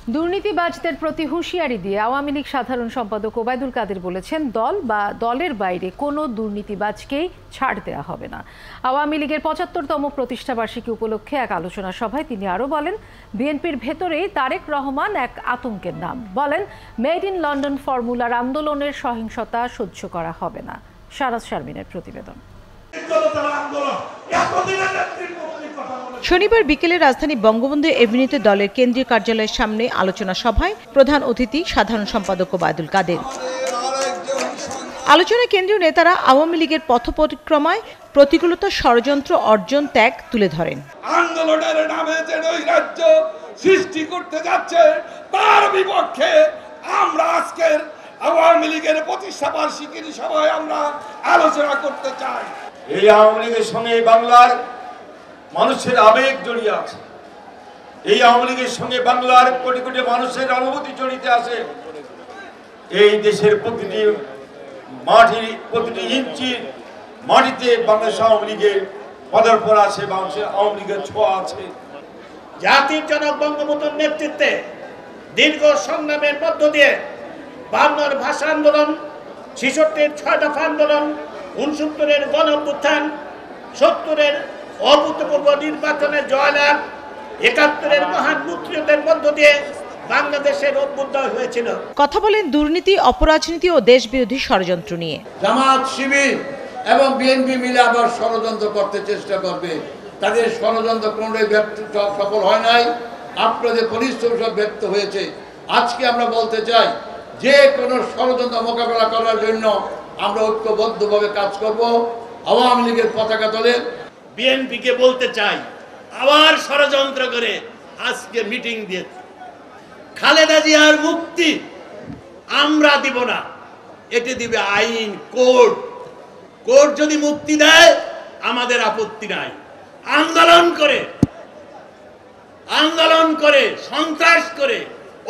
দুর্নীতিবাজদের প্রতি হুঁশিয়ারি দিয়ে আওয়ামী লীগ সাধারণ সম্পাদক ওবায়দুল কাদের বলেছেন, দল বা দলের বাইরে কোনো দুর্নীতিবাজকেই ছাড় দেওয়া হবে না। আওয়ামী লীগের ৭৫তম প্রতিষ্ঠাবার্ষিকী উপলক্ষে এক আলোচনা সভায় তিনি আরও বলেন, বিএনপির ভেতরেই তারেক রহমান এক আতঙ্কের নাম। বলেন, মেড ইন লন্ডন ফর্মুলার আন্দোলনের সহিংসতা সহ্য করা হবে না। শারাজ শারমিনের প্রতিবেদন। শনিবার বিকেলে রাজধানী বঙ্গবন্ধু এভিনিউতে দলের কেন্দ্রীয় কার্যালয়ের সামনে আলোচনা সভায় প্রধান অতিথি সাধারণ সম্পাদক ওবায়দুল কাদের। আলোচনায় কেন্দ্রীয় নেতারা আওয়ামী লীগের পথপরিক্রমায় প্রতিকূলতা, ষড়যন্ত্র, অর্জন, ত্যাগ তুলে ধরেন। আন্দোলনের নামে যে নৈরাজ্য সৃষ্টি করতে যাচ্ছে তার বিপক্ষে আমরা আজকের আওয়ামী লীগের প্রতিষ্ঠাবার্ষিকীর সভায় আমরা আলোচনা করতে চাই। এই আওয়ামী লীগের সঙ্গে বাংলার মানুষের আবেগ জড়িয়ে আছে। এই আওয়ামী লীগের সঙ্গে বাংলার কোটি কোটি মানুষের অনুভূতি জড়িত আছে। এই দেশের প্রতিটি মাটির প্রতিটি ইঞ্চি মাটিতে বাংলাদেশ আওয়ামী লীগের পদার্পণ আছে, বাংলাদেশের আওয়ামী লীগের ছোঁয়া আছে। জাতির জনক বঙ্গবন্ধুর নেতৃত্বে দীর্ঘ সংগ্রামের মধ্য দিয়ে ৫২ ভাষা আন্দোলন, ৬৬-র ৬ দফা আন্দোলন, ৬৯-এর গণ অভ্যুত্থান, ৭০-এর অভূতপূর্ব নির্বাচনের জয়লাভ, ৭১-এর মহান মুক্তিযুদ্ধের মধ্য দিয়ে বাংলাদেশের অভ্যুদয় হয়েছিল। কথা বলেন দুর্নীতি, অপরাজনীতি ও দেশবিরোধী ষড়যন্ত্র নিয়ে। জামাত, শিবির এবং বিএনপি মিলে আবার ষড়যন্ত্র করতে চেষ্টা করবে। তাদের ষড়যন্ত্র কোনোটাই সফল হয় নাই। আপনাদের পরিশ্রম সব ব্যর্থ হয়েছে। আজকে আমরা বলতে চাই, যে কোনো ষড়যন্ত্র মোকাবেলা করার জন্য আমরা ঐক্যবদ্ধভাবে কাজ করব। আওয়ামী লীগের পতাকা তোলে। বিএনপিকে বলতে চাই, আবার ষড়যন্ত্র করে আজকে মিটিং দিয়েছে। খালেদা জিয়ার মুক্তি আমরা দিব না, এটি দিবে আইন, কোর্ট। কোর্ট যদি মুক্তি দেয় আমাদের আপত্তি নাই। আন্দোলন করে সন্ত্রাস করে,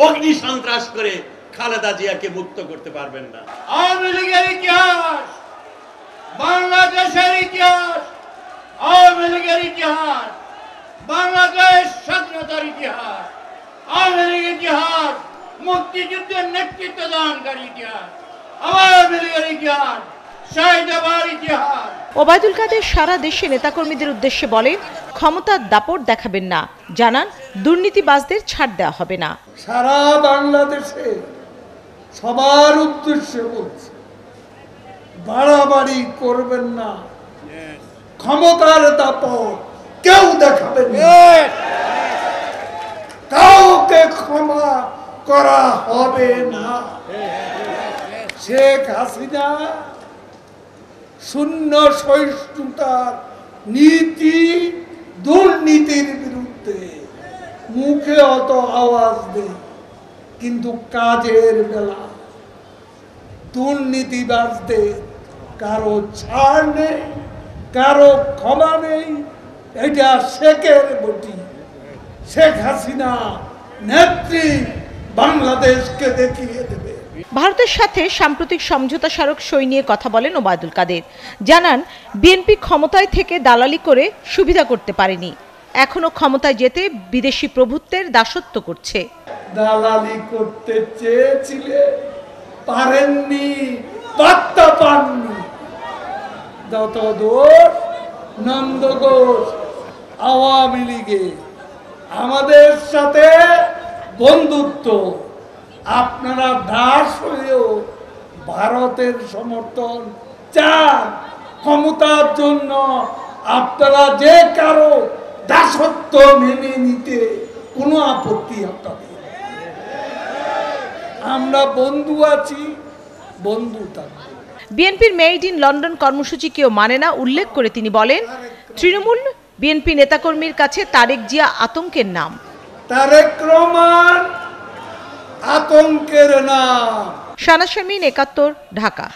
অগ্নি সন্ত্রাস করে খালেদা জিয়াকে মুক্ত করতে পারবেন না। আওয়ামী লীগের ইতিহাস, বাংলাদেশের ইতিহাস, আওয়ামী লীগের ইতিহাস, বাংলাদেশ স্বাধীনতার ইতিহাস, আওয়ামী লীগের ইতিহাস, মুক্তিযুদ্ধের নেতৃত্ব দানকারী ইতিহাস, আওয়ামী লীগের ইতিহাস, শহীদাবার ইতিহাস। ওবায়দুল কাদের সারা দেশে নেতাকর্মীদের উদ্দেশ্যে বলেন, ক্ষমতার দাপট দেখাবেন না। জানান, দুর্নীতিবাজদের ছাড় দেওয়া হবে না। সারা বাংলাদেশে সবার উদ্দেশ্যে বলছি, বাড়াবাড়ি করবেন না। ক্ষমতার দাপট কেউ দেখাবেন না। কাউকে ক্ষমা করা হবে না। শেখ হাসিনা শূন্য সহিষ্ণুতার নীতি, দুর্নীতির বিরুদ্ধে মুখে অত আওয়াজ দেয়, কিন্তু কাজের বেলা দুর্নীতিবাজদের কারো ছাড় নেই, কারো ক্ষমা নেই। এটা শেখের বটি। শেখ হাসিনা নেত্রী বাংলাদেশকে দেখিয়ে দেবে। ভারতের সাথে সাম্প্রতিক সমঝোতা স্মারক সই নিয়ে কথা বলেন ওবায়দুল কাদের। জানান, বিএনপি ক্ষমতায় থেকে দালালি করে সুবিধা করতে পারেনি, এখনো ক্ষমতায় যেতে বিদেশি প্রভুত্বের দাসত্ব করছে। দালালি করতে চেয়েছিলে, পারেননি, পাত্তা পাননি। যত দোষ নন্দ ঘোষ, আওয়ামী লীগে আমাদের সাথে বন্ধুত্ব। আপনারা দাস হয়েও ভারতের সমর্থন চান। ক্ষমতার জন্য আপনারা যে কারো দাসত্ব মেনে নিতে কোনো আপত্তি আপনাদের। আমরা বন্ধু আছি, বন্ধু থাকবো। বিএনপির মেড ইন লন্ডন কর্মসূচি কেউ মানে না উল্লেখ করে তিনি বলেন, তৃণমূল বিএনপি নেতাকর্মীর কাছে তারেক জিয়া আতঙ্কের নাম। তারেক রহমান আতঙ্কের নাম। শারাজ শারমিন, ৭১, ঢাকা।